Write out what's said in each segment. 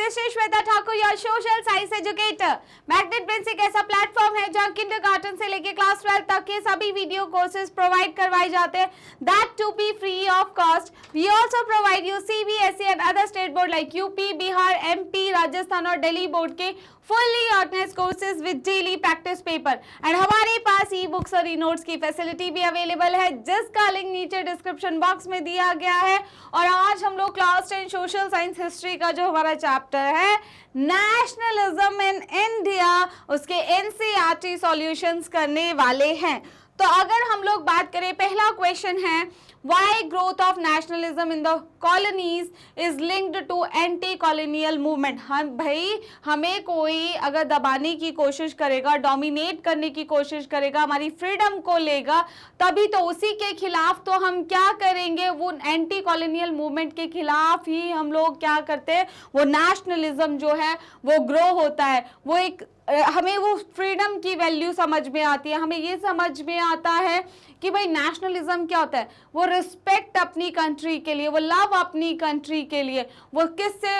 This is Shweta Thakur, your social science educator. Magnet brains एक ऐसा platform है जहां किंडरगार्टन से लेकर क्लास 12 तक के सभी वीडियो कोर्सेज प्रोवाइड करवाए जाते हैं, that to be free of cost. We also provide you CBSE and other state board like UP, Bihar, MP, Rajasthan और दिल्ली बोर्ड के fully organised courses with daily practice paper. And हमारे पास ई बुक्स और e notes की facility भी available है, जिसका link नीचे डिस्क्रिप्शन बॉक्स में दिया गया है। और आज हम लोग क्लास 10 सोशल साइंस हिस्ट्री का जो हमारा चैप्टर है नेशनलिज्म इन इंडिया, उसके एनसीईआरटी सॉल्यूशंस करने वाले हैं। तो अगर हम लोग बात करें, पहला क्वेश्चन है Why growth of nationalism in the colonies is linked to anti-colonial movement? हम भाई, हमें कोई अगर दबाने की कोशिश करेगा, डोमिनेट करने की कोशिश करेगा, हमारी फ्रीडम को लेगा, तभी तो उसी के खिलाफ तो हम क्या करेंगे, वो एंटी कॉलोनियल मूवमेंट के खिलाफ ही हम लोग क्या करते हैं, वो नेशनलिज्म जो है वो ग्रो होता है। वो एक हमें वो फ्रीडम की वैल्यू समझ में आती है, हमें ये समझ में आता है कि भाई नेशनलिज्म क्या होता है, वो रिस्पेक्ट अपनी कंट्री के लिए, वो लव अपनी कंट्री के लिए, वो किससे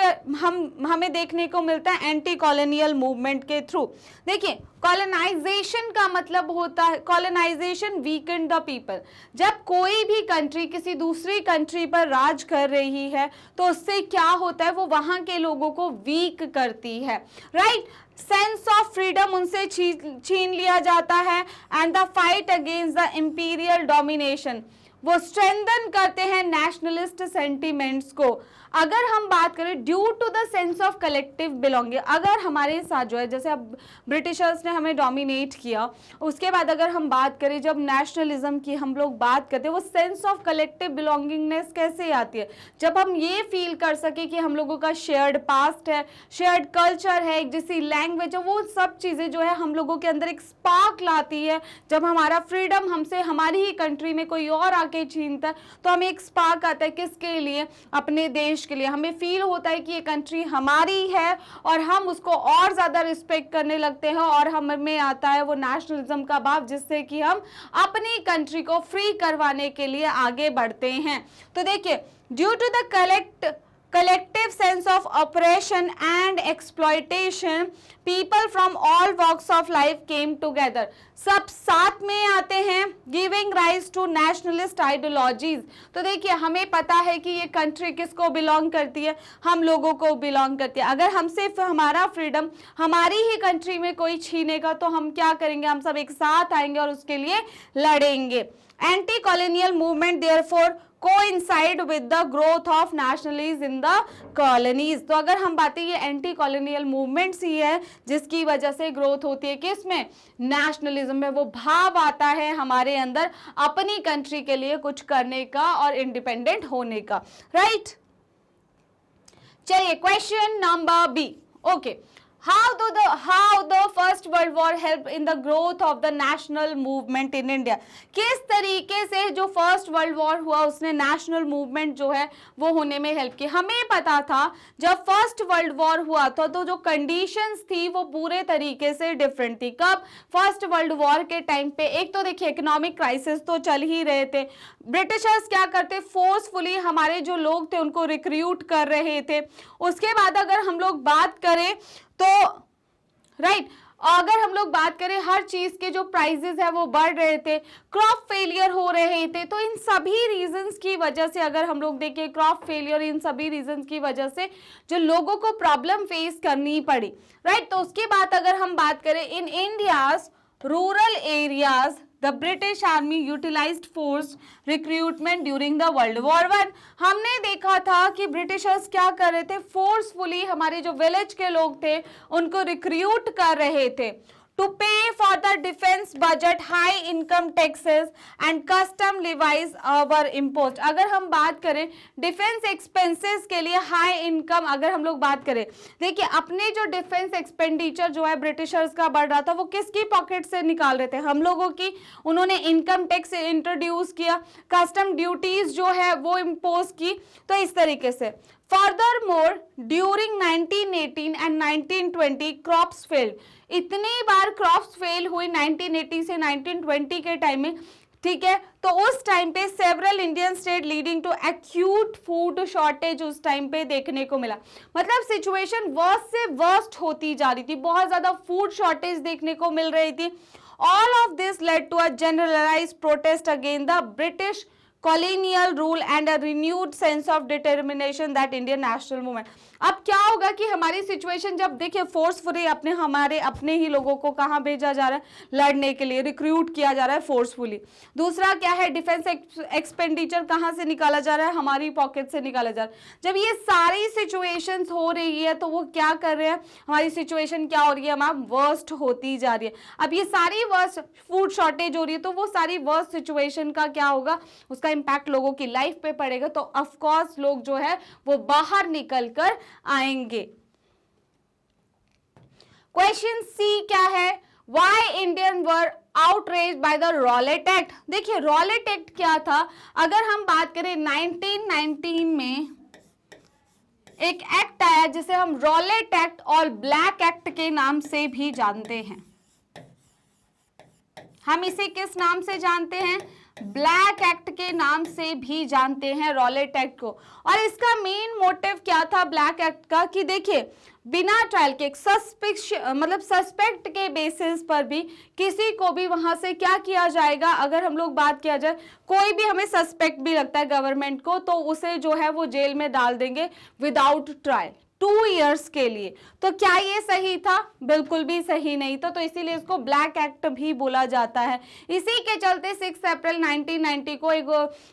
हमें देखने को मिलता है, एंटी कॉलोनियल मूवमेंट के थ्रू। देखिए, कॉलोनाइजेशन का मतलब होता है, कॉलोनाइजेशन वीकेंड द पीपल। जब कोई भी कंट्री किसी दूसरी कंट्री पर राज कर रही है तो उससे क्या होता है, वो वहां के लोगों को वीक करती है, राइट। सेंस ऑफ फ्रीडम उनसे छीन लिया जाता है and the fight against the imperial domination, वो स्ट्रेंथन करते हैं नेशनलिस्ट सेंटिमेंट्स को। अगर हम बात करें due to the sense of collective belonging, अगर हमारे साथ जो है, जैसे अब ब्रिटिशर्स ने हमें डोमिनेट किया, उसके बाद अगर हम बात करें, जब नेशनलिज्म की हम लोग बात करते हैं, वो सेंस ऑफ कलेक्टिव बिलोंगिंगनेस कैसे आती है, जब हम ये फील कर सके कि हम लोगों का शेयर्ड पास्ट है, शेयर्ड कल्चर है, एक जैसी लैंग्वेज है, वो सब चीज़ें जो है हम लोगों के अंदर एक स्पार्क लाती है। जब हमारा फ्रीडम हमसे हमारी ही कंट्री में कोई और आके छीनता है तो हमें एक स्पार्क आता है, किसके लिए, अपने देश के लिए। हमें फील होता है कि ये कंट्री हमारी है और हम उसको और ज्यादा रिस्पेक्ट करने लगते हैं और हमें आता है वो नेशनलिज्म का भाव, जिससे कि हम अपनी कंट्री को फ्री करवाने के लिए आगे बढ़ते हैं। तो देखिए, due to the collective sense of oppression and exploitation, people from all walks of life came together. सब साथ में आते हैं, giving rise to nationalist ideologies। तो देखिए, हमें पता है कि ये कंट्री किसको बिलोंग करती है, हम लोगों को बिलोंग करती है। अगर हमसे हमारा फ्रीडम हमारी ही कंट्री में कोई छीनेगा तो हम क्या करेंगे, हम सब एक साथ आएंगे और उसके लिए लड़ेंगे। Anti colonial movement therefore coincide with the growth of nationalism in the colonies। तो अगर हम बातें, ये एंटी कॉलोनियल मूवमेंट्स ही है जिसकी वजह से ग्रोथ होती है, किसमें, नेशनलिज्म में। वो भाव आता है हमारे अंदर अपनी कंट्री के लिए कुछ करने का और इंडिपेंडेंट होने का, राइट। चलिए, question number B. Okay, how the first world war helped in the growth of the national movement in India। किस तरीके से जो फर्स्ट वर्ल्ड वॉर हुआ उसने नेशनल मूवमेंट जो है वो होने में हेल्प की। हमें पता था जब फर्स्ट वर्ल्ड वॉर हुआ था तो जो कंडीशंस थी वो पूरे तरीके से डिफरेंट थी। कब, फर्स्ट वर्ल्ड वॉर के टाइम पे एक तो देखिए इकोनॉमिक क्राइसिस तो चल ही रहे थे, ब्रिटिशर्स क्या करते, फोर्सफुली हमारे जो लोग थे उनको रिक्रूट कर रहे थे। उसके बाद अगर हम लोग बात करें तो राइट, अगर हम लोग बात करें, हर चीज के जो प्राइसेस है वो बढ़ रहे थे, क्रॉप फेलियर हो रहे थे। तो इन सभी रीजंस की वजह से अगर हम लोग देखें, क्रॉप फेलियर, इन सभी रीजंस की वजह से जो लोगों को प्रॉब्लम फेस करनी पड़ी, राइट। तो उसके बाद अगर हम बात करें, in India's rural areas The British Army utilized forced recruitment during the World War I। हमने देखा था कि ब्रिटिशर्स क्या कर रहे थे, फोर्सफुली हमारे जो विलेज के लोग थे उनको रिक्रूट कर रहे थे to pay for the defense budget, high income taxes and custom levies were imposed। अगर हम बात करें डिफेंस एक्सपेंसेस के लिए हाई इनकम, अगर हम लोग बात करें, देखिए अपने जो डिफेंस एक्सपेंडिचर जो है ब्रिटिशर्स का बढ़ रहा था, वो किसकी पॉकेट से निकाल रहे थे, हम लोगों की। उन्होंने इनकम टैक्स इंट्रोड्यूस किया, कस्टम ड्यूटीज जो है वो इम्पोज की। तो इस तरीके से Furthermore, during 1918 and 1920 crops failed। इतनी बार क्रॉप्स फेल हुई 1980 से 1920 के टाइम में, ठीक है। तो उस टाइम पे several Indian state leading to acute food shortage उस टाइम पे देखने को मिला। मतलब सिचुएशन वर्स्ट से वर्स्ट होती जा रही थी, बहुत ज्यादा फूड शॉर्टेज देखने को मिल रही थी। All of this led to a generalised protest against the British colonial rule and a renewed sense of determination that Indian national movement। अब क्या होगा कि हमारी सिचुएशन जब देखिए फोर्सफुली हमारे अपने ही लोगों को कहाँ भेजा जा रहा है, लड़ने के लिए रिक्रूट किया जा रहा है फोर्सफुली। दूसरा क्या है, डिफेंस एक्सपेंडिचर कहाँ से निकाला जा रहा है, हमारी पॉकेट से निकाला जा रहा है। जब ये सारी सिचुएशंस हो रही है तो वो क्या कर रहे हैं, हमारी सिचुएशन क्या हो रही है, मैम वर्स्ट होती जा रही है। अब ये सारी वर्स्ट फूड शॉर्टेज हो रही है तो वो सारी वर्स्ट सिचुएशन का क्या होगा, उसका इंपैक्ट लोगों की लाइफ पे पड़ेगा। तो ऑफ कोर्स लोग जो है वो बाहर निकल कर आएंगे। क्वेश्चन सी क्या है, why Indian were outraged by the Rowlatt act. देखिए रॉलेट एक्ट क्या था, अगर हम बात करें 1919 में एक एक्ट आया जिसे हम रॉलेट एक्ट और ब्लैक एक्ट के नाम से भी जानते हैं। हम इसे किस नाम से जानते हैं, ब्लैक एक्ट के नाम से भी जानते हैं रॉलेट एक्ट को। और इसका मेन मोटिव क्या था ब्लैक एक्ट का, कि देखिए बिना ट्रायल के सस्पेक्ट के बेसिस पर भी किसी को भी वहां से क्या किया जाएगा, अगर हम लोग बात किया जाए कोई भी हमें सस्पेक्ट भी लगता है गवर्नमेंट को, तो उसे जो है वो जेल में डाल देंगे विदाउट ट्रायल 2 इयर्स के लिए। तो क्या ये सही था, बिल्कुल भी सही नहीं था। तो इसीलिए इसको ब्लैक एक्ट भी बोला जाता है। इसी के चलते 6 अप्रैल 1990 को एक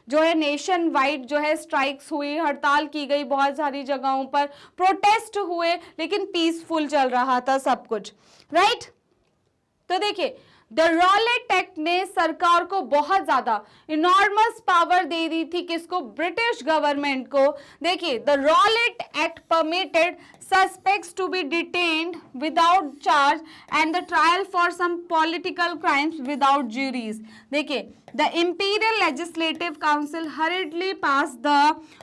जो है नेशन वाइड जो है स्ट्राइक्स हुई, हड़ताल की गई, बहुत सारी जगहों पर प्रोटेस्ट हुए, लेकिन पीसफुल चल रहा था सब कुछ, राइट। तो देखिए द रॉलेट एक्ट ने सरकार को बहुत ज्यादा इनॉर्मस पावर दे दी थी, किसको, ब्रिटिश गवर्नमेंट को। देखिए the Rowlatt act permitted suspects to be detained without charge and the trial for some political crimes without juries। देखिए the Imperial Legislative Council hurriedly passed the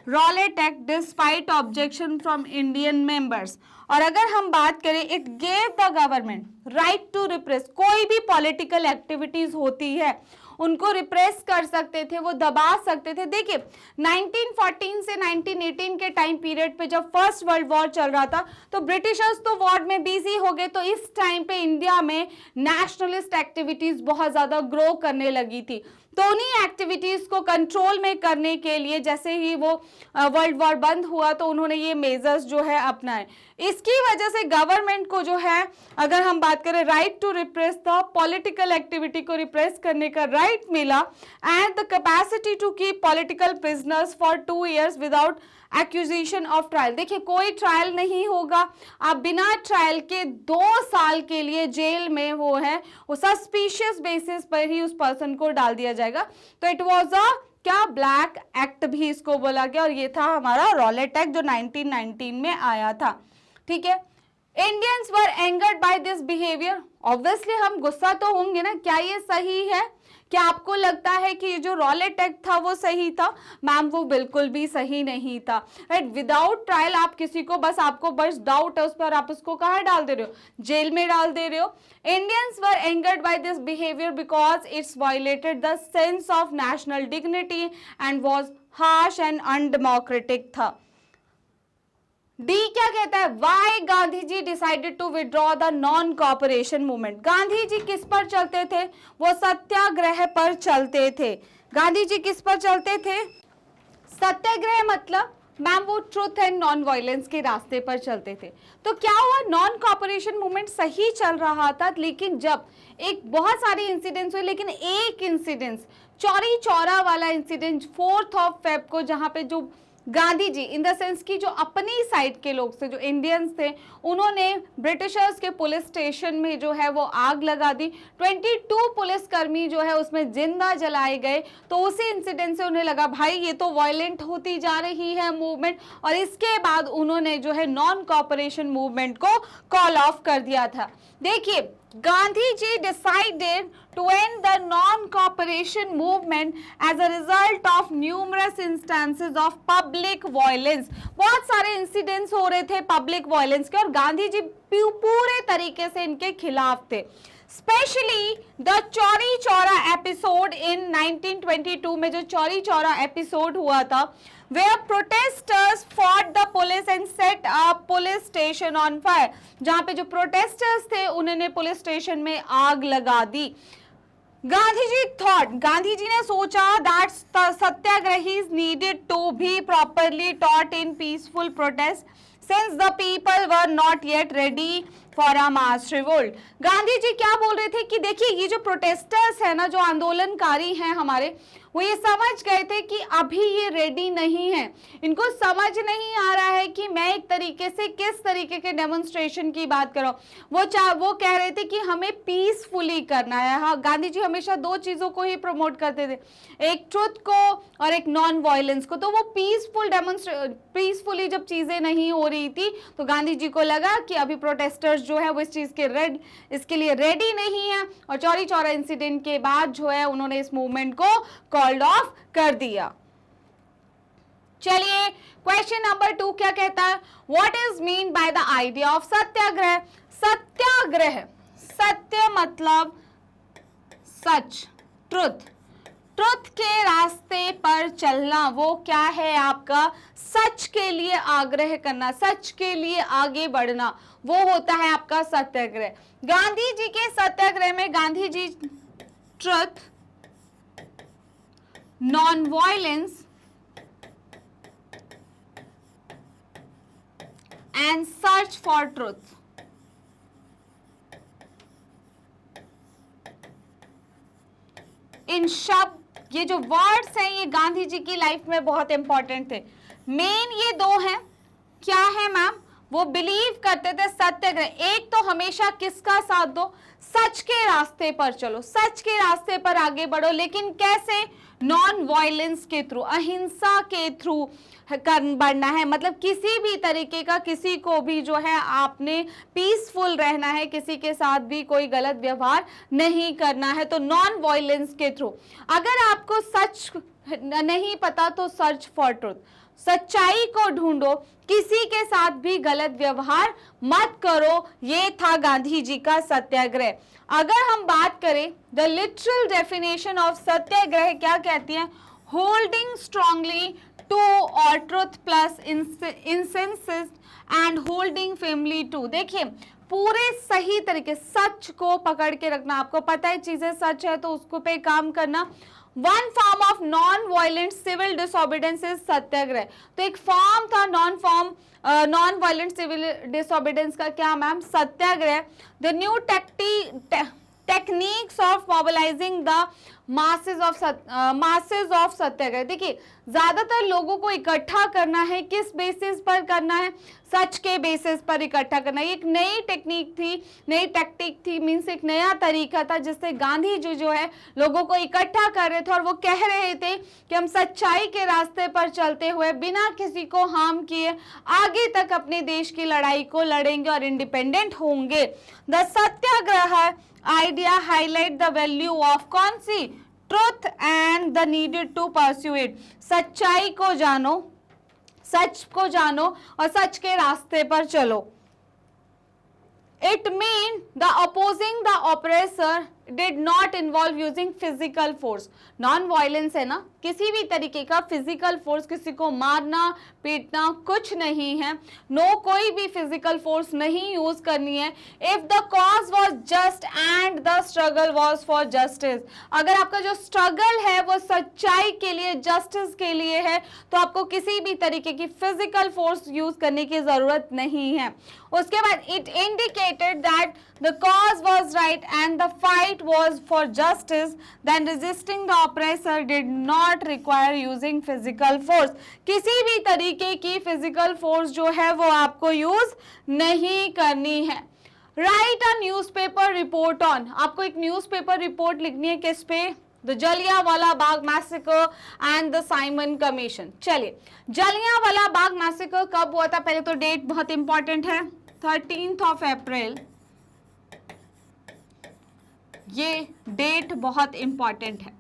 Rowlatt Act despite objection from Indian members। और अगर हम बात करें it gave the government right to repress, कोई भी political activities होती है उनको रिप्रेस कर सकते थे, वो दबा सकते थे। देखिए 1914 से 1918 के टाइम पीरियड पे जब फर्स्ट वर्ल्ड वॉर चल रहा था तो ब्रिटिशर्स तो वॉर में बिजी हो गए, तो इस टाइम पे इंडिया में नेशनलिस्ट एक्टिविटीज बहुत ज्यादा ग्रो करने लगी थी। तो उन्हीं एक्टिविटीज को कंट्रोल में करने के लिए जैसे ही वो वर्ल्ड वॉर बंद हुआ तो उन्होंने ये मेजर्स जो है अपनाए। इसकी वजह से गवर्नमेंट को जो है, अगर हम बात करें right to repress the political activity को रिप्रेस करने का राइट मिला, and the capacity to keep political prisoners for 2 years without accusation of trial. देखिए कोई ट्रायल नहीं होगा, आप बिना ट्रायल के 2 साल के लिए जेल में वो है वो सस्पिशियस बेसिस पर ही उस पर्सन को डाल दिया जाएगा। तो इट वाज अ क्या, ब्लैक एक्ट भी इसको बोला गया, और ये था हमारा रॉलेट एक्ट जो 1919 में आया था। ठीक है, Indians were angered by this behaviour. Obviously हम गुस्सा तो होंगे ना, क्या ये सही है, क्या आपको लगता है कि ये जो रॉलेट एक्ट था वो सही था, मैम वो बिल्कुल भी सही नहीं था, राइट। विदाउट ट्रायल आप किसी को आपको बस डाउट है उस पर, आप उसको कहाँ डाल दे रहे हो, जेल में डाल दे रहे हो। Indians were angered by this behaviour because it's violated the sense of national dignity and was harsh and undemocratic था। डी क्या कहता है, why Gandhi ji decided to withdraw the non cooperation movement. Gandhi ji किस पर चलते थे, वो सत्याग्रह पर चलते थे। गांधी जी किस पर चलते थे, सत्याग्रह मतलब मैम वो ट्रुथ एंड नॉन वायलेंस के रास्ते पर चलते थे। तो क्या हुआ, नॉन कॉपरेशन मूवमेंट सही चल रहा था, लेकिन जब एक बहुत सारे इंसिडेंट्स हुए, लेकिन एक इंसिडेंट चौरी चौरा वाला इंसिडेंट 4 फेब को, जहां पे जो Gandhi ji in the sense की जो अपनी साइड के लोग थे, जो इंडियंस थे, उन्होंने ब्रिटिशर्स के पुलिस स्टेशन में जो है वो आग लगा दी। 22 पुलिसकर्मी जो है उसमें जिंदा जलाए गए। तो उसी इंसिडेंट से उन्हें लगा भाई ये तो वायलेंट होती जा रही है मूवमेंट, और इसके बाद उन्होंने जो है नॉन कॉपरेशन मूवमेंट को कॉल ऑफ कर दिया था। देखिए Gandhi ji decided to end the non-cooperation movement as a result of numerous instances of public violence। बहुत सारे इंसिडेंट्स हो रहे थे पब्लिक वायलेंस के, और गांधी जी पूरे तरीके से इनके खिलाफ थे। Specially the Chauri Chaura episode in 1922 में जो चौरी चौरा एपिसोड हुआ था, where protesters fought the police and set up police station on fire, जहां पे जो प्रोटेस्टर्स थे उन्होंने पुलिस स्टेशन में आग लगा दी। गांधी जी थॉट, गांधी जी ने सोचा that satyagrahis needed to be properly taught in peaceful protest since the people were not yet ready for a mass revolt. Gandhi ji क्या बोल रहे थे कि देखिए ये जो प्रोटेस्टर्स है ना, जो आंदोलनकारी हैं हमारे, वो ये समझ गए थे कि अभी ये रेडी नहीं है, इनको समझ नहीं आ रहा है कि मैं एक तरीके से किस तरीके के डेमोन्स्ट्रेशन की बात कर रहा हूँ। वो कह रहे थे कि हमें पीसफुली करना है। हाँ, गांधी जी हमेशा दो चीजों को ही प्रमोट करते थे, एक ट्रुथ को और एक नॉन वायलेंस को। तो वो पीसफुली जब चीजें नहीं हो रही थी तो गांधी जी को लगा कि अभी प्रोटेस्टर्स जो है वो इस चीज के इसके लिए रेडी नहीं है, और चौरी चौरा इंसिडेंट के बाद जो है उन्होंने इस मूवमेंट को कॉल्ड ऑफ कर दिया। चलिए क्वेश्चन नंबर 2 क्या कहता है, what is mean by the idea of satyagraha. Satyagraha, सत्य मतलब सच, ट्रुथ, ट्रुथ के रास्ते पर चलना, वो क्या है आपका, सच के लिए आग्रह करना, सच के लिए आगे बढ़ना, वो होता है आपका सत्याग्रह। गांधी जी के सत्याग्रह में Gandhi ji truth, non violence and search for truth, in शब्द, ये जो वर्ड्स हैं ये गांधी जी की लाइफ में बहुत इंपॉर्टेंट थे। मेन ये दो हैं, क्या है मैम, वो बिलीव करते थे सत्याग्रह, एक तो हमेशा किसका साथ दो, सच के रास्ते पर चलो, सच के रास्ते पर आगे बढ़ो, लेकिन कैसे, नॉन वायलेंस के थ्रू, अहिंसा के थ्रू बढ़ना है। मतलब किसी भी तरीके का, किसी को भी जो है आपने पीसफुल रहना है, किसी के साथ भी कोई गलत व्यवहार नहीं करना है, तो नॉन वायलेंस के थ्रू। अगर आपको सच नहीं पता तो सर्च फॉर ट्रुथ, सच्चाई को ढूंढो, किसी के साथ भी गलत व्यवहार मत करो, ये था गांधी जी का सत्याग्रह। अगर हम बात करें the literal definition of satyagraha क्या कहती है, होल्डिंग स्ट्रांगली टू और truth plus insistence and holding firmly to. देखिए पूरे सही तरीके, सच को पकड़ के रखना, आपको पता है चीजें सच है तो उसको पे काम करना। One form of non violent civil disobedience is satyagraha. तो एक फॉर्म था नॉन वायलेंट सिविल डिसोबीडेंस का, क्या ma'am, satyagraha. The new techniques of mobilising the masses of satyagraha. देखिए ज्यादातर लोगों को इकट्ठा करना है, किस बेसिस पर करना है, सच के बेसिस पर इकट्ठा करना। एक नई टेक्निक थी, नई टैक्टिक थी, मीन्स एक नया तरीका था जिससे गांधी जी जो है लोगों को इकट्ठा कर रहे थे, और वो कह रहे थे कि हम सच्चाई के रास्ते पर चलते हुए बिना किसी को हार्म किए आगे तक अपने देश की लड़ाई को लड़ेंगे और इंडिपेंडेंट होंगे। The satyagraha idea highlight the value of कौन सी, truth and the needed to pursue it. सच्चाई को जानो, सच को जानो और सच के रास्ते पर चलो। It mean the opposing the oppressor did not involve using physical force. Non violence है ना, किसी भी तरीके का फिजिकल फोर्स, किसी को मारना पीटना कुछ नहीं है, नो कोई भी फिजिकल फोर्स नहीं यूज करनी है। If the cause was just and the struggle was for justice, अगर आपका जो स्ट्रगल है वो सच्चाई के लिए, जस्टिस के लिए है, तो आपको किसी भी तरीके की फिजिकल फोर्स यूज करने की जरूरत नहीं है। उसके बाद it indicated that the cause was right and the fight was for justice, then resisting the oppressor did not require using physical force। किसी भी तरीके की फिजिकल फोर्स जो है वो आपको यूज नहीं करनी है। Right a newspaper report on, आपको एक न्यूज़पेपर रिपोर्ट लिखनी है किस पे, the Jallianwala Bagh massacre and the Simon commission. चलिए जलियांवाला बाग मैसेकर कब हुआ था, पहले तो डेट बहुत इंपॉर्टेंट है, 13 अप्रैल, ये डेट बहुत इंपॉर्टेंट है।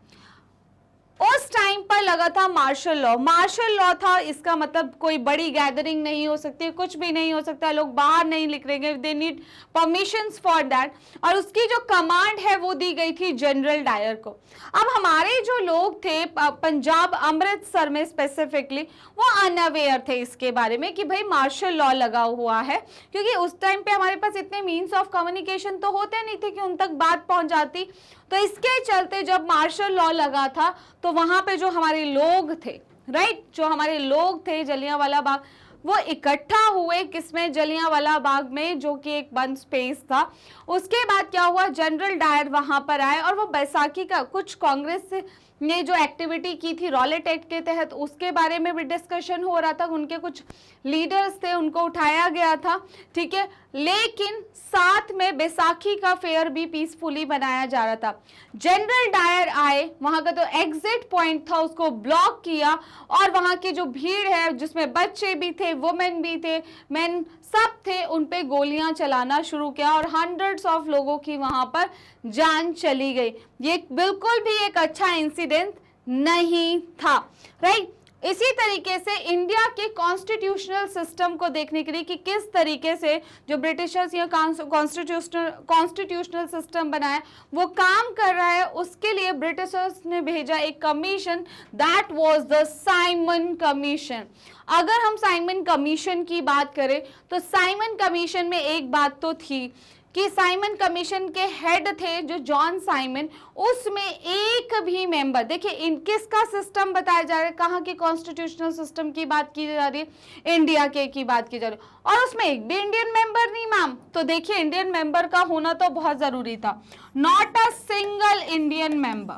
उस टाइम पर लगा था मार्शल लॉ। मार्शल लॉ था, इसका मतलब कोई बड़ी गैदरिंग नहीं हो सकती, कुछ भी नहीं हो सकता, लोग बाहर नहीं निकलेंगे, they need permissions for that. और उसकी जो कमांड है वो दी गई थी जनरल डायर को। अब हमारे जो लोग थे पंजाब अमृतसर में स्पेसिफिकली, वो अनअवेयर थे इसके बारे में कि भाई मार्शल लॉ लगा हुआ है, क्योंकि उस टाइम पे हमारे पास इतने मीन्स ऑफ कम्युनिकेशन तो होते नहीं थे कि उन तक बात पहुंच जाती। तो इसके चलते जब मार्शल लॉ लगा था तो वहां पे जो हमारे लोग थे, राइट, जो हमारे लोग थे जलियांवाला बाग, वो इकट्ठा हुए किसमें, जलियांवाला बाग में, जो कि एक बंद स्पेस था। उसके बाद क्या हुआ, जनरल डायर वहां पर आए और वो बैसाखी का कुछ कांग्रेस ने जो एक्टिविटी की थी रॉलेट एक्ट के तहत, उसके बारे में भी डिस्कशन हो रहा था। उनके कुछ लीडर्स थे, उनको उठाया गया था, ठीक है, लेकिन साथ में बैसाखी का फेयर भी पीसफुली बनाया जा रहा था। जनरल डायर आए, वहां का तो एग्जिट पॉइंट था उसको ब्लॉक किया, और वहां की जो भीड़ है जिसमें बच्चे भी थे, वुमेन भी थे, मेन सब थे, उन पे गोलियां चलाना शुरू किया और हंड्रेड्स ऑफ लोगों की वहां पर जान चली गई। ये बिल्कुल भी एक अच्छा इंसिडेंट नहीं था, राइट। इसी तरीके से इंडिया के कॉन्स्टिट्यूशनल सिस्टम को देखने के लिए कि किस तरीके से जो ब्रिटिशर्स या कॉन्स्टिट्यूशनल सिस्टम बनाया वो काम कर रहा है, उसके लिए ब्रिटिशर्स ने भेजा एक commission, that was the Simon commission. अगर हम साइमन कमीशन की बात करें तो साइमन कमीशन में एक बात तो थी कि साइमन कमीशन के हेड थे जो जॉन साइमन, उसमें एक भी मेंबर, देखिए इन किसका सिस्टम बताया जा रहा है, कहाँ के कॉन्स्टिट्यूशनल सिस्टम की बात की जा रही है, इंडिया के की बात की जा रही है, और उसमें एक भी इंडियन मेंबर नहीं मैम। तो देखिए इंडियन मेंबर का होना तो बहुत जरूरी था, not a single Indian member.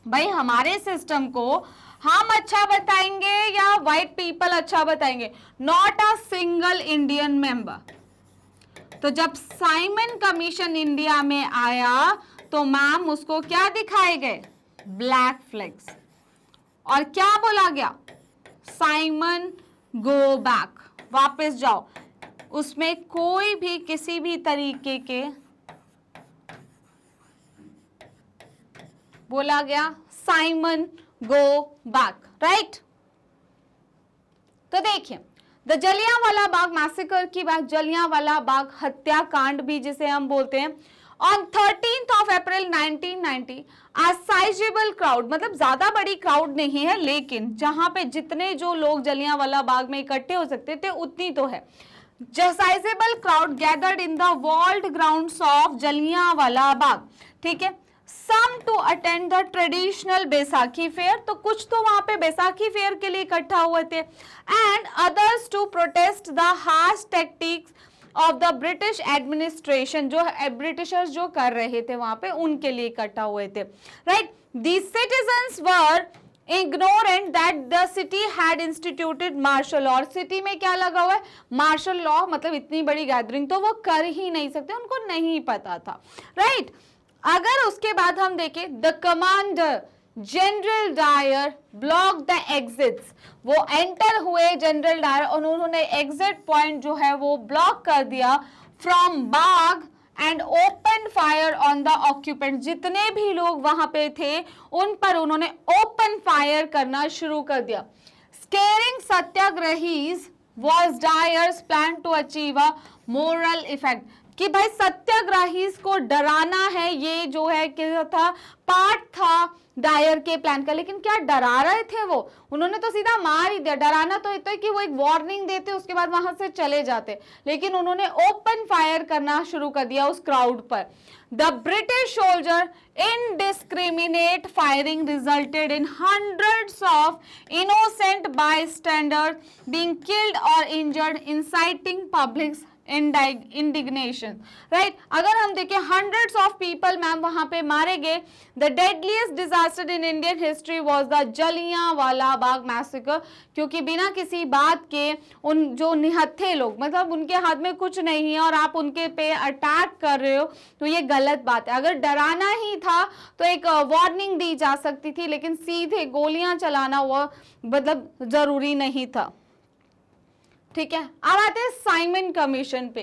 भाई हमारे सिस्टम को हम अच्छा बताएंगे या व्हाइट पीपल अच्छा बताएंगे, not a single Indian member. तो जब साइमन कमीशन इंडिया में आया तो मैम उसको क्या दिखाए गए, ब्लैक फ्लैग्स, और क्या बोला गया, साइमन गो बैक, वापस जाओ। उसमें कोई भी किसी भी तरीके के बोला गया साइमन गो बैक, राइट। तो देखिए द जलियांवाला बाग मैसेकर की बात, जलियांवाला बाग हत्याकांड भी जिसे हम बोलते हैं, on 13th of April 1990 a sizable crowd, मतलब ज्यादा बड़ी क्राउड नहीं है, लेकिन जहां पे जितने जो लोग जलियांवाला बाग में इकट्ठे हो सकते थे उतनी तो है, sizable crowd gathered in the walled grounds of Jallianwala Bagh, ठीक है। Some to attend the traditional Baisakhi fair, तो कुछ तो वहां पे बैसाखी फेयर के लिए इकट्ठा हुए थे, and others to protest the harsh tactics of the British administration, जो ब्रिटिशर्स जो कर रहे थे वहां पे उनके लिए इकट्ठा हुए थे, right। These citizens were ignorant that the city had instituted martial law, और सिटी में क्या लगा हुआ है, मार्शल लॉ, मतलब इतनी बड़ी गैदरिंग तो वो कर ही नहीं सकते, उनको नहीं पता था, राइट। अगर उसके बाद हम देखें, the commander General Dyer block the exits, वो एंटर हुए जनरल डायर और उन्होंने एग्जिट पॉइंट जो है वो ब्लॉक कर दिया from Bagh and open fire on the occupant, जितने भी लोग वहां पे थे उन पर उन्होंने ओपन फायर करना शुरू कर दिया। Scaring satyagrahis was Dyer's plan to achieve a moral effect, कि भाई सत्याग्रही को डराना है, ये जो है क्या था, पार्ट था डायर के प्लान का। लेकिन क्या डरा रहे थे वो, उन्होंने तो सीधा मार ही दिया। डराना तो इतना कि वो एक वार्निंग देते उसके बाद वहां से चले जाते, लेकिन उन्होंने ओपन फायर करना शुरू कर दिया उस क्राउड पर। The British soldier indiscriminate firing resulted in hundreds of innocent bystanders being killed or injured, inciting public indignation, right। अगर हम देखें hundreds of people मैम वहां पे मारे गए। The deadliest disaster in Indian history was the Jallianwala Bagh massacre, क्योंकि बिना किसी बात के उन जो निहत्थे लोग, मतलब उनके हाथ में कुछ नहीं है और आप उनके पे अटैक कर रहे हो, तो ये गलत बात है। अगर डराना ही था तो एक वार्निंग दी जा सकती थी, लेकिन सीधे गोलियां चलाना वो मतलब जरूरी नहीं था, ठीक है। अब आते हैं साइमन कमीशन पे।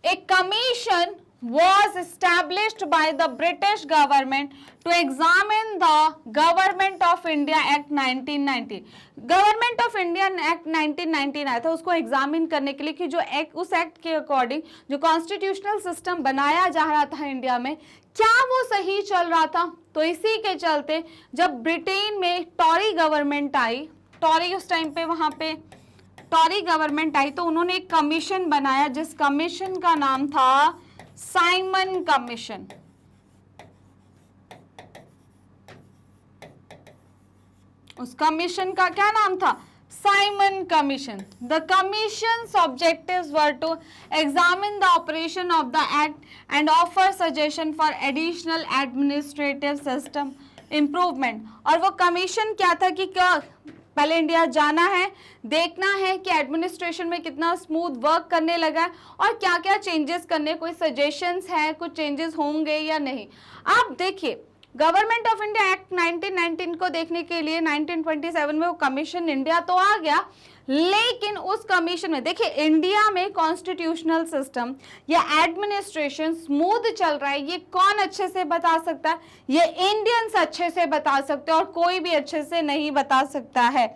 एक commission was established by the British government to examine the Government of India Act 1990. Government of India act 1919 आया था उसको एग्जामिन करने के लिए कि जो एक्ट, उस एक्ट के अकॉर्डिंग जो कॉन्स्टिट्यूशनल सिस्टम बनाया जा रहा था इंडिया में, क्या वो सही चल रहा था। तो इसी के चलते जब ब्रिटेन में टॉरी गवर्नमेंट आई, टॉरी उस टाइम पे वहां पे टॉरी गवर्नमेंट आई, तो उन्होंने एक कमीशन बनाया जिस कमीशन का नाम था साइमन कमीशन। उस कमीशन का क्या नाम था? Simon Commission. The commission's objectives were to examine the operation of the act and offer suggestion for additional administrative system improvement. और वो कमीशन क्या था कि क्या पहले इंडिया जाना है, देखना है कि एडमिनिस्ट्रेशन में कितना स्मूथ वर्क करने लगा है और क्या क्या चेंजेस करने, कोई सजेशंस है, कुछ चेंजेस होंगे या नहीं। आप देखिए गवर्नमेंट ऑफ इंडिया एक्ट 1919 को देखने के लिए 1927 में वो कमीशन इंडिया तो आ गया, लेकिन उस कमीशन में देखिए इंडिया में कॉन्स्टिट्यूशनल सिस्टम या एडमिनिस्ट्रेशन स्मूथ चल रहा है, ये कौन अच्छे से बता सकता है? ये इंडियंस अच्छे से बता सकते हैं और कोई भी अच्छे से नहीं बता सकता है।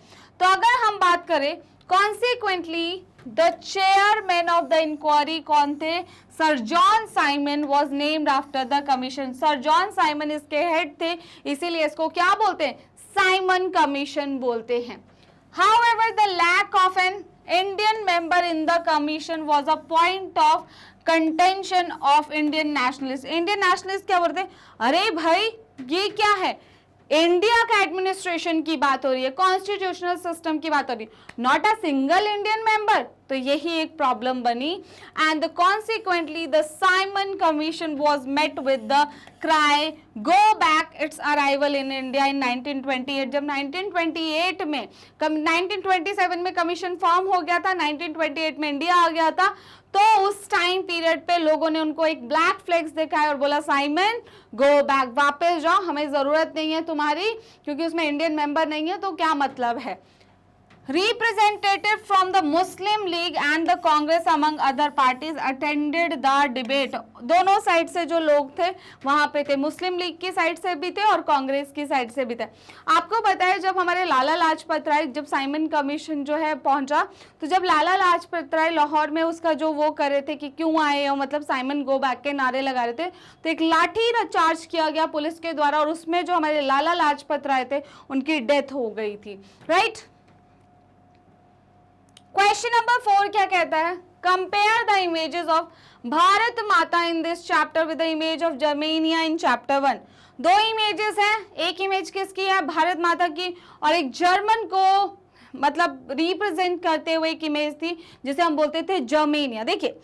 तो अगर हम बात करें consequently the chairman of the inquiry कौन थे? Sir John Simon was named after the commission. Sir John Simon इसके हेड थे, इसीलिए इसको क्या बोलते हैं? साइमन कमीशन बोलते हैं। However, the lack of an Indian member in the commission was a point of contention of Indian nationalists. Indian nationalists क्या बोलते हैं? अरे भाई ये क्या है? इंडिया का एडमिनिस्ट्रेशन की बात हो रही है, कॉन्स्टिट्यूशनल सिस्टम की बात हो रही है, not a single Indian member. तो यही एक प्रॉब्लम बनी and consequently the Simon Commission was met with the cry go back its arrival in India in 1928। जब 1928 में 1927 में कमीशन फॉर्म हो गया था, 1928 में इंडिया आ गया था, तो उस टाइम पीरियड पे लोगों ने उनको एक ब्लैक फ्लैग्स दिखाया और बोला साइमन गो बैक, वापस जाओ, हमें जरूरत नहीं है तुम्हारी, क्योंकि उसमें इंडियन मेंबर नहीं है, तो क्या मतलब है। Representative from the Muslim League and the Congress among other parties attended the debate। दोनों साइड से जो लोग थे वहां पे थे, मुस्लिम लीग की साइड से भी थे और कांग्रेस की साइड से भी थे। आपको पता है जब हमारे लाला लाजपत राय, जब साइमन कमीशन जो है पहुंचा, तो जब लाला लाजपत राय लाहौर में उसका जो वो कर रहे थे कि क्यों आए हो, मतलब साइमन गो बैक के नारे लगा रहे थे, तो एक लाठी चार्ज किया गया पुलिस के द्वारा और उसमें जो हमारे लाला लाजपत राय थे उनकी डेथ हो गई थी। राइट। क्वेश्चन नंबर 4 क्या कहता है? Compare the images of Bharat Mata in this chapter with the image of Germania in chapter 1। दो इमेजेस हैं, एक इमेज किसकी है? भारत माता की, और एक जर्मन को मतलब रिप्रेजेंट करते हुए एक इमेज थी जिसे हम बोलते थे जर्मेनिया। देखिए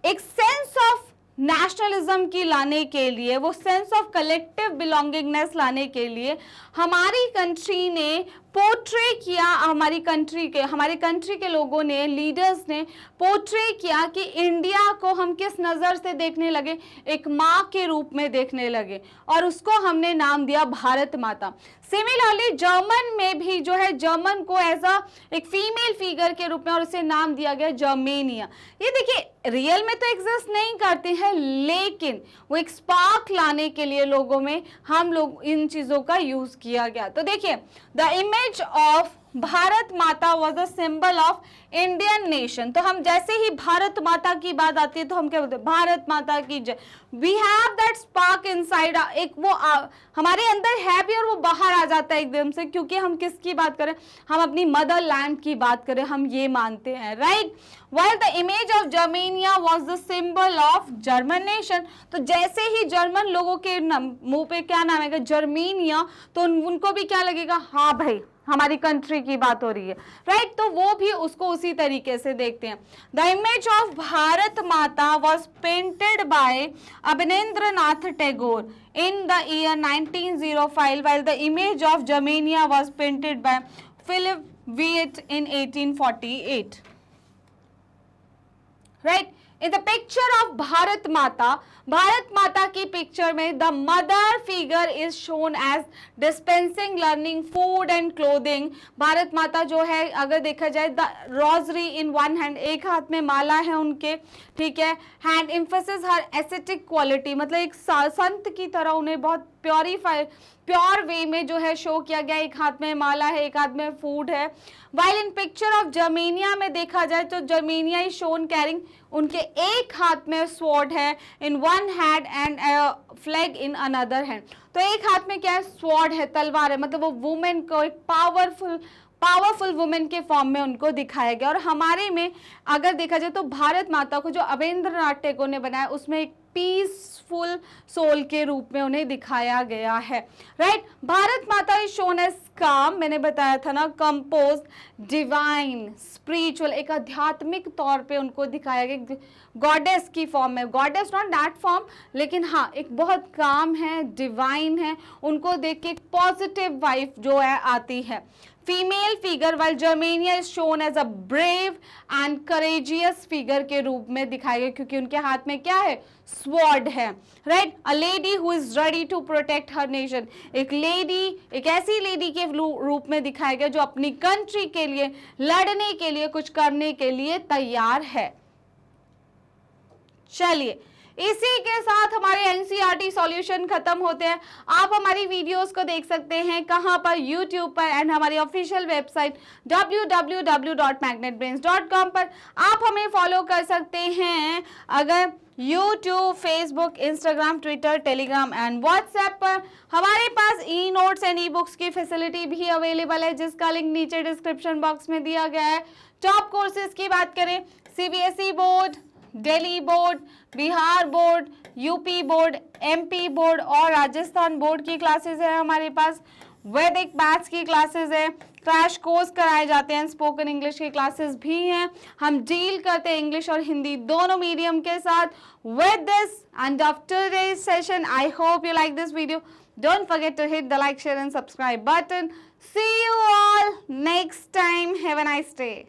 एक सेंस ऑफ नेशनलिज्म की लाने के लिए, वो सेंस ऑफ कलेक्टिव बिलोंगिंगनेस लाने के लिए हमारी कंट्री ने पोर्ट्रे किया, हमारी कंट्री के लोगों ने, लीडर्स ने पोर्ट्रे किया कि इंडिया को हम किस नज़र से देखने लगे, एक माँ के रूप में देखने लगे, और उसको हमने नाम दिया भारत माता। सिमिलरली जर्मन में भी जो है जर्मन को एज अ एक फीमेल फिगर के रूप में और उसे नाम दिया गया जर्मेनिया। ये देखिए रियल में तो एग्जिस्ट नहीं करते हैं, लेकिन वो एक स्पार्क लाने के लिए लोगों में हम लोग इन चीज़ों का यूज़ किया गया। तो देखिए द इमेज ऑफ भारत माता was the symbol of Indian nation. तो हम जैसे ही भारत माता की बात आती है तो हम क्या बोलते हैं? भारत माता की जय। We have that spark inside, एक वो हमारे अंदर है भी और वो बाहर आ जाता है एकदम से, क्योंकि हम किसकी बात करें? हम अपनी मदर लैंड की बात करें, हम ये मानते हैं। Right. While the image of Germania was the symbol of German nation, तो जैसे ही जर्मन लोगों के मुंह पे क्या नाम है? जर्मेनिया, तो उनको भी क्या लगेगा? हाँ भाई हमारी कंट्री की बात हो रही है। राइट। तो वो भी उसको उसी तरीके से देखते हैं। द इमेज ऑफ भारत माता was painted bye Abanindranath Tagore in the year 1905, while the image of Germania was painted by Philip Wyatt in 1848. Right. In the picture of Bharat Mata की पिक्चर में the mother figure is shown as dispensing learning food and clothing. Bharat माता जो है अगर देखा जाए the rosary in one hand, एक हाथ में माला है उनके, ठीक है, hand emphasis her ascetic quality, मतलब एक संत की तरह उन्हें बहुत प्योर वे में जो है शो किया गया, एक हाथ में माला है, एक हाथ में फूड है. While in picture of Germania में देखा जाए तो जर्मेनिया इज शोन कैरिंग, उनके एक हाथ में स्वॉर्ड है in one hand and flag in another hand. तो एक हाथ में क्या है, स्वॉर्ड है, तलवार है, मतलब वो वुमेन को एक पावरफुल वुमेन के फॉर्म में उनको दिखाया गया. और हमारे में अगर देखा जाए तो भारत माता को जो अवेंद्रनाथ टैगोर ने बनाया उसमें एक पीसफुल सोल के रूप में उन्हें दिखाया गया है. राइट, भारत माता इज शोन एज काम, मैंने बताया था ना, कंपोज, डिवाइन, स्पिरिचुअल, एक आध्यात्मिक तौर पे उनको दिखाया गया गॉडेस की फॉर्म में. गॉडेस नॉट दैट फॉर्म, लेकिन हाँ एक बहुत काम है, डिवाइन है, उनको देख के एक पॉजिटिव वाइफ जो है आती है. Female figure while Germania is shown as a brave and courageous figure के रूप में दिखाया गया, क्योंकि उनके हाथ में क्या है, स्वॉर्ड है. Right, a lady who is ready to protect her nation, एक लेडी, एक ऐसी लेडी के रूप में दिखाया गया जो अपनी कंट्री के लिए लड़ने के लिए, कुछ करने के लिए तैयार है. चलिए, इसी के साथ हमारे एनसीईआरटी सॉल्यूशन खत्म होते हैं. आप हमारी वीडियोस को देख सकते हैं कहां पर, यूट्यूब पर एंड हमारी ऑफिशियल वेबसाइट www.magnetbrains.com पर. आप हमें फॉलो कर सकते हैं अगर YouTube, Facebook, Instagram, Twitter, Telegram and WhatsApp पर. हमारे पास e notes and e books की फैसिलिटी भी अवेलेबल है, जिसका लिंक नीचे डिस्क्रिप्शन बॉक्स में दिया गया है. टॉप कोर्सेज की बात करें, CBSE board, Delhi board, Bihar board, UP board, MP board और राजस्थान बोर्ड की क्लासेस है हमारे पास. वैदिक मैथ्स की क्लासेस है, क्रैश कोर्स कराए जाते हैं, स्पोकन इंग्लिश की क्लासेस भी हैं. हम डील करते हैं इंग्लिश और हिंदी दोनों मीडियम के साथ. With this and after this session, I hope you like this video. Don't forget to hit the like, share and subscribe button. See you all next time. Have a nice day.